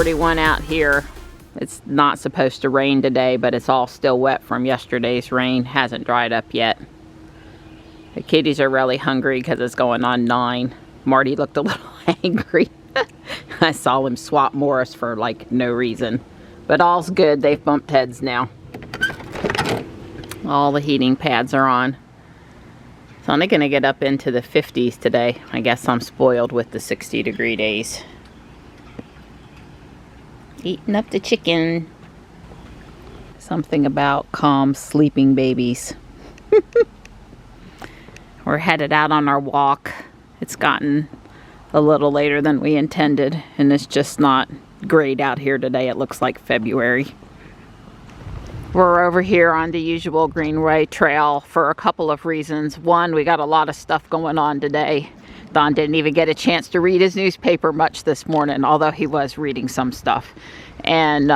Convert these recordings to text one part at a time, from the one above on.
41 out here. It's not supposed to rain today, but it's all still wet from yesterday's rain. Hasn't dried up yet. The kitties are really hungry because it's going on 9. Marty looked a little angry. I saw him swap Morris for like no reason. But all's good. They've bumped heads now. All the heating pads are on. It's only going to get up into the 50s today. I guess I'm spoiled with the 60-degree days. Eating up the chicken. Something about calm sleeping babies. We're headed out on our walk. It's gotten a little later than we intended, and it's just not great out here today. It looks like February. We're over here on the usual Greenway Trail for a couple of reasons. One, we got a lot of stuff going on today. Don didn't even get a chance to read his newspaper much this morning, although he was reading some stuff. And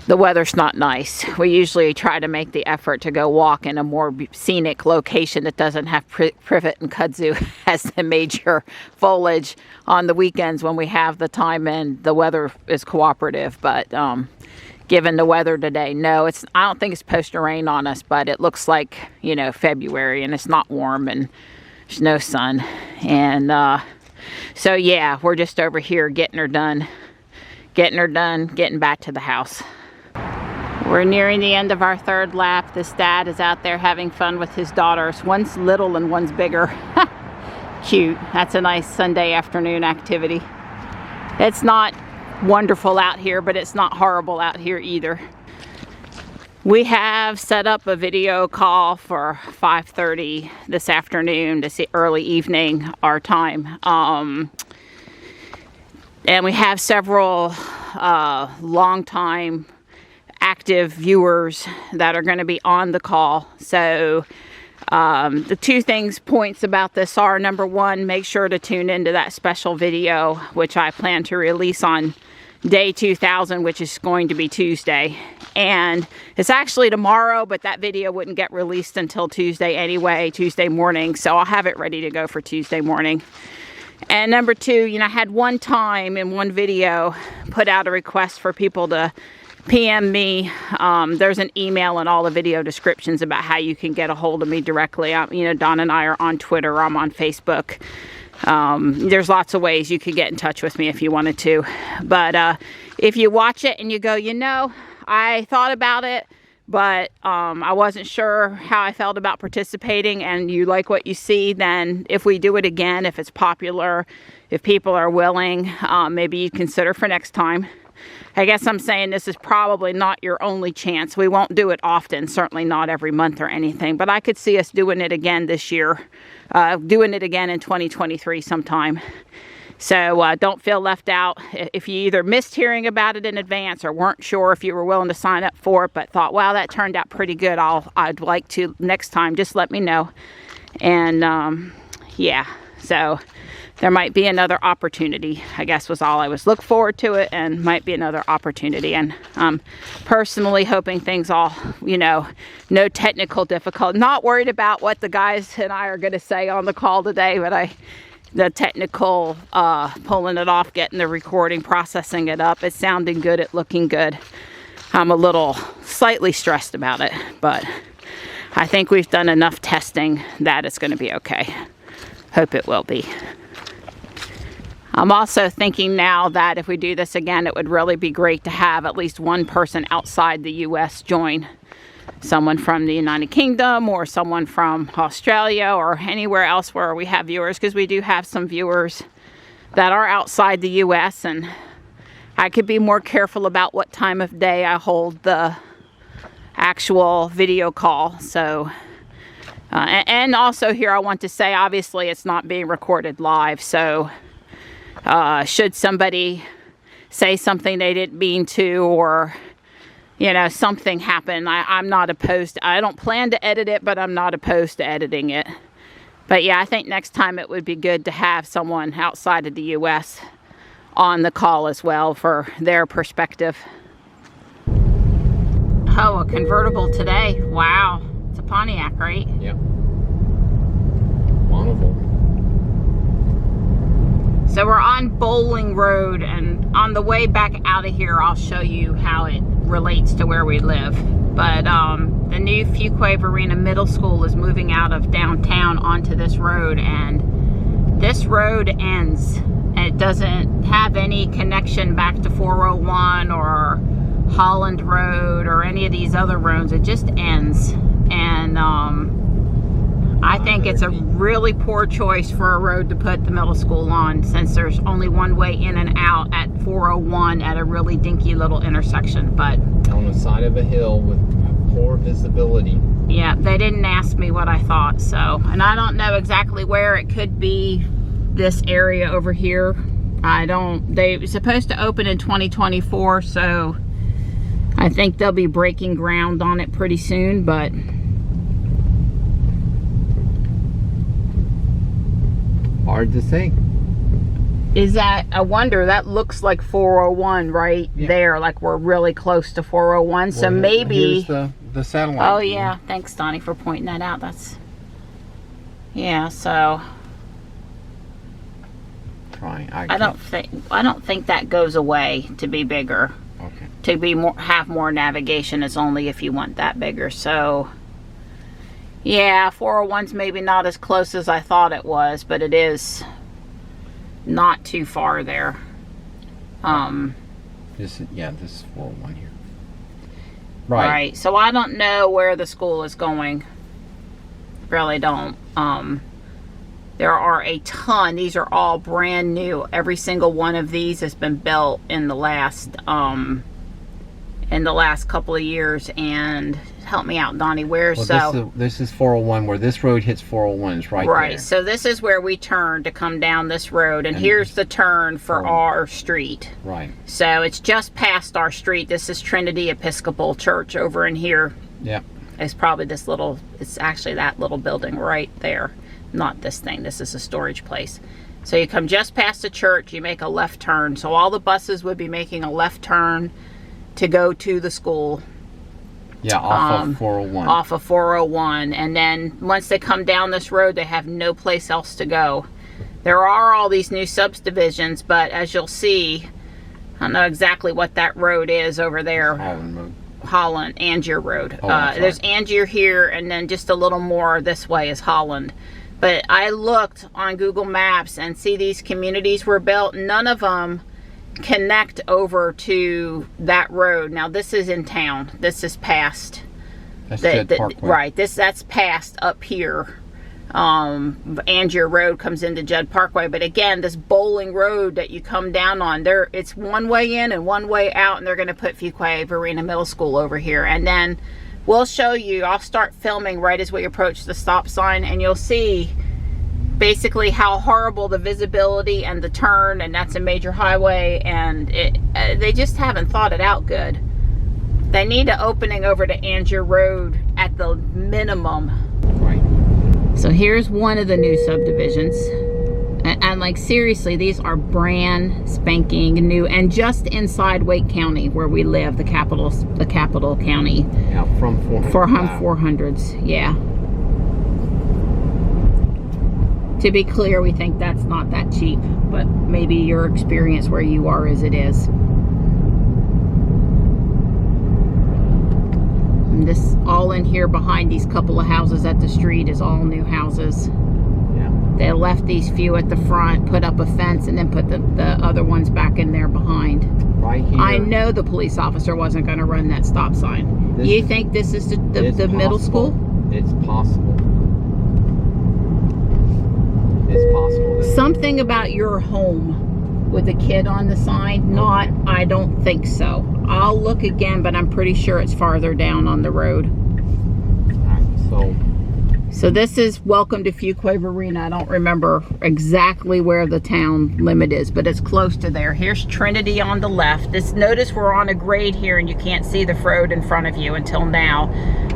the weather's not nice. We usually try to make the effort to go walk in a more scenic location that doesn't have privet and kudzu as the major foliage on the weekends when we have the time and the weather is cooperative. But given the weather today, no, I don't think it's supposed to rain on us, but it looks like, you know, February, and it's not warm and there's no sun. And so yeah, we're just over here getting her done, getting back to the house. We're nearing the end of our 3rd lap. This dad is out there having fun with his daughters. One's little and one's bigger. Cute. That's a nice Sunday afternoon activity. It's not wonderful out here, but it's not horrible out here either. We have set up a video call for 5:30 this afternoon to see early evening our time. And we have several long-time active viewers that are going to be on the call. So the 2 points about this are, number 1, make sure to tune into that special video, which I plan to release on day 2000, which is going to be Tuesday. And it's actually tomorrow, but that video wouldn't get released until Tuesday anyway, Tuesday morning. So I'll have it ready to go for Tuesday morning. And number 2, you know, I had one time in one video put out a request for people to PM me. There's an email in all the video descriptions about how you can get a hold of me directly. You know, Don and I are on Twitter. I'm on Facebook. There's lots of ways you could get in touch with me if you wanted to. But if you watch it and you go, you know, I thought about it, but I wasn't sure how I felt about participating, and you like what you see, then if we do it again, if it's popular, if people are willing, maybe you'd consider for next time. I guess I'm saying this is probably not your only chance. We won't do it often, certainly not every month or anything, but I could see us doing it again this year, doing it again in 2023 sometime. So don't feel left out. If you either missed hearing about it in advance or weren't sure if you were willing to sign up for it, but thought, wow, that turned out pretty good, I'd like to next time, just let me know. And yeah, so there might be another opportunity, I guess was all I was. Look forward to it, and might be another opportunity. And personally hoping things all, you know, no technical difficulty. Not worried about what the guys and I are going to say on the call today, but the technical, pulling it off, getting the recording, processing it up. It's sounding good, it's looking good. I'm a little slightly stressed about it, but I think we've done enough testing that it's going to be okay. Hope it will be. I'm also thinking now that if we do this again, it would really be great to have at least one person outside the US join. Someone from the United Kingdom or someone from Australia or anywhere else where we have viewers, because we do have some viewers that are outside the US, and I could be more careful about what time of day I hold the actual video call. So and also here I want to say, obviously it's not being recorded live, so should somebody say something they didn't mean to, or you know, something happen, I'm not opposed. I don't plan to edit it, but I'm not opposed to editing it. But yeah, I think next time it would be good to have someone outside of the US on the call as well for their perspective. Oh, a convertible today. Wow. It's a Pontiac, right? Yep. Wonderful. So we're on Bowling Road, and on the way back out of here, I'll show you how it relates to where we live. But the new Fuquay Varina Middle School is moving out of downtown onto this road, and this road ends. It doesn't have any connection back to 401 or Holland Road or any of these other roads. It just ends. And I think it's a really poor choice for a road to put the middle school on, since there's only one way in and out at 401 at a really dinky little intersection. But on the side of a hill with poor visibility. Yeah, they didn't ask me what I thought, so. And I don't know exactly where. It could be this area over here. They were supposed to open in 2024, so I think they'll be breaking ground on it pretty soon, but hard to say. Is that, I wonder, that looks like 401 right there, like we're really close to 401, so maybe. Here's the satellite. Oh yeah, thanks Donnie for pointing that out. That's, yeah, so. I don't think that goes away to be bigger. Okay. To be have more navigation is only if you want that bigger. So yeah, 401's maybe not as close as I thought it was, but it is not too far there. This is 401 here. Right. So I don't know where the school is going. Really don't. There are a ton. These are all brand new. Every single one of these has been built in the last couple of years. And help me out, Donnie. This is 401, where this road hits 401 is right there. Right. So this is where we turn to come down this road, and here's the turn for our street. Right. So it's just past our street. This is Trinity Episcopal Church over in here. Yeah. It's probably this little. It's actually that little building right there. Not this thing. This is a storage place. So you come just past the church, you make a left turn. So all the buses would be making a left turn to go to the school. Yeah, off of 401. Off of 401. And then once they come down this road, they have no place else to go. There are all these new subdivisions, but as you'll see, I don't know exactly what that road is over there. Holland Road. Holland, Angier Road. Oh, there's Angier here, and then just a little more this way is Holland. But I looked on Google Maps and see these communities were built. None of them connect over to that road. Now this is in town. This is past. That's Judd Parkway. Right. That's past up here. Angier Road comes into Judd Parkway. But again, this Bowling Road that you come down on, it's one way in and one way out, and they're going to put Fuquay Varina Middle School over here. And then we'll show you, I'll start filming right as we approach the stop sign, and you'll see basically how horrible the visibility and the turn, and that's a major highway, and they just haven't thought it out good. They need an opening over to Angier Road at the minimum. Right. So here's one of the new subdivisions. And like seriously, these are brand spanking new, and just inside Wake County where we live, the capital county. Yeah, from 400s, yeah. To be clear, we think that's not that cheap, but maybe your experience where you are is it is. And this all in here behind these couple of houses at the street is all new houses. They left these few at the front, put up a fence, and then put the other ones back in there behind. Right here. I know the police officer wasn't going to run that stop sign. You think this is the middle school? It's possible. It's possible. Something about your home with a kid on the sign, I don't think so. I'll look again, but I'm pretty sure it's farther down on the road. So this is welcome to Fuquay Varina. I don't remember exactly where the town limit is, but it's close to there. Here's Trinity on the left. Notice we're on a grade here and you can't see the road in front of you until now.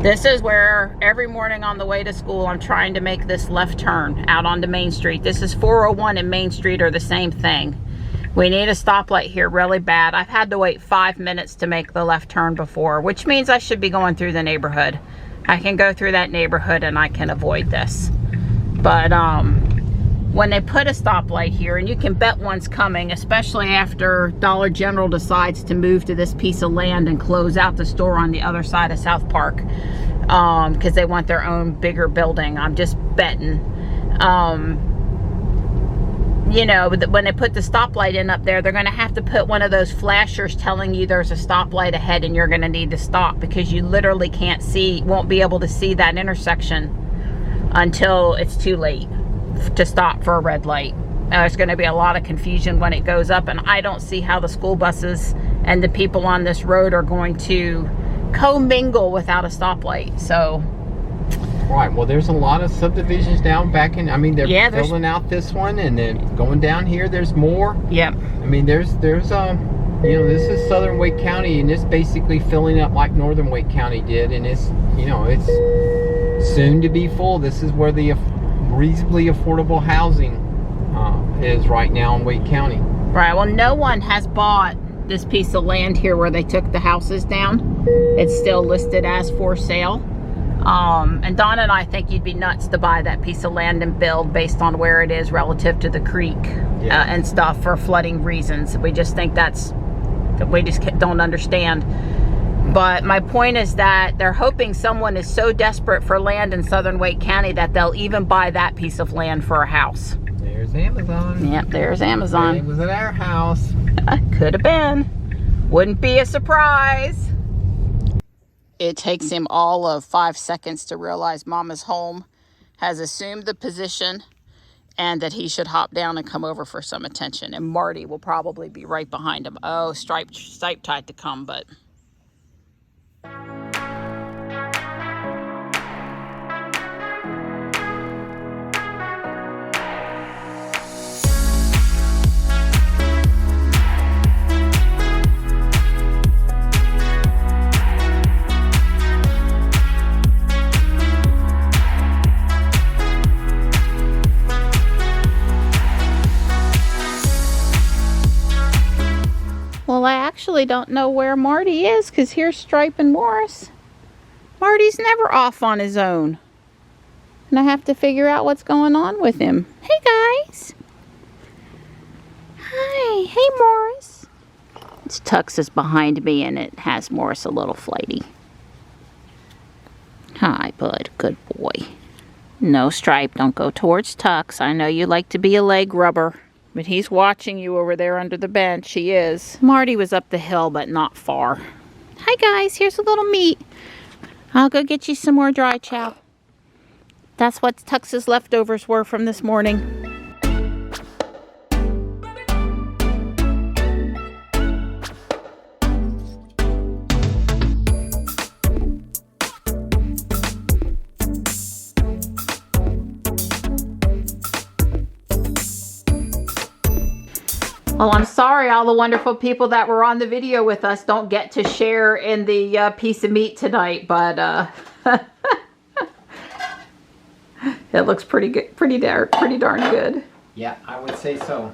This is where every morning on the way to school I'm trying to make this left turn out onto Main Street. This is 401 and Main Street are the same thing. We need a stoplight here really bad. I've had to wait 5 minutes to make the left turn before, which means I should be going through the neighborhood. I can go through that neighborhood and I can avoid this. But when they put a stoplight here, and you can bet one's coming, especially after Dollar General decides to move to this piece of land and close out the store on the other side of South Park, because they want their own bigger building. I'm just betting. You know, when they put the stoplight in up there, they're going to have to put one of those flashers telling you there's a stoplight ahead and you're going to need to stop, because you literally can't see, won't be able to see that intersection until it's too late to stop for a red light. There's going to be a lot of confusion when it goes up, and I don't see how the school buses and the people on this road are going to commingle without a stoplight. So right, well, there's a lot of subdivisions down back in, I mean, they're filling out this one, and then going down here, there's more. Yep. I mean, there's you know, this is Southern Wake County, and it's basically filling up like Northern Wake County did, and it's, you know, it's soon to be full. This is where the reasonably affordable housing is right now in Wake County. Right, well, no one has bought this piece of land here where they took the houses down. It's still listed as for sale. And Donna and I think you'd be nuts to buy that piece of land and build based on where it is relative to the creek. Yeah. And stuff for flooding reasons. We just think we just don't understand. But my point is that they're hoping someone is so desperate for land in Southern Wake County that they'll even buy that piece of land for a house. There's Amazon. Yep, there's Amazon. It was at our house. Could have been. Wouldn't be a surprise. It takes him all of 5 seconds to realize Mama's home has assumed the position and that he should hop down and come over for some attention. And Marty will probably be right behind him. Oh, Stripe tried to come, but... Well, I actually don't know where Marty is, because here's Stripe and Morris. Marty's never off on his own. And I have to figure out what's going on with him. Hey, guys. Hi. Hey, Morris. It's Tux is behind me, and it has Morris a little flighty. Hi, bud. Good boy. No, Stripe, don't go towards Tux. I know you like to be a leg rubber. But he's watching you over there under the bench. He is. Marty was up the hill, but not far. Hi, guys. Here's a little meat. I'll go get you some more dry chow. That's what Tux's leftovers were from this morning. Well, I'm sorry all the wonderful people that were on the video with us don't get to share in the piece of meat tonight, but it looks pretty good, pretty darn good. Yeah, I would say so.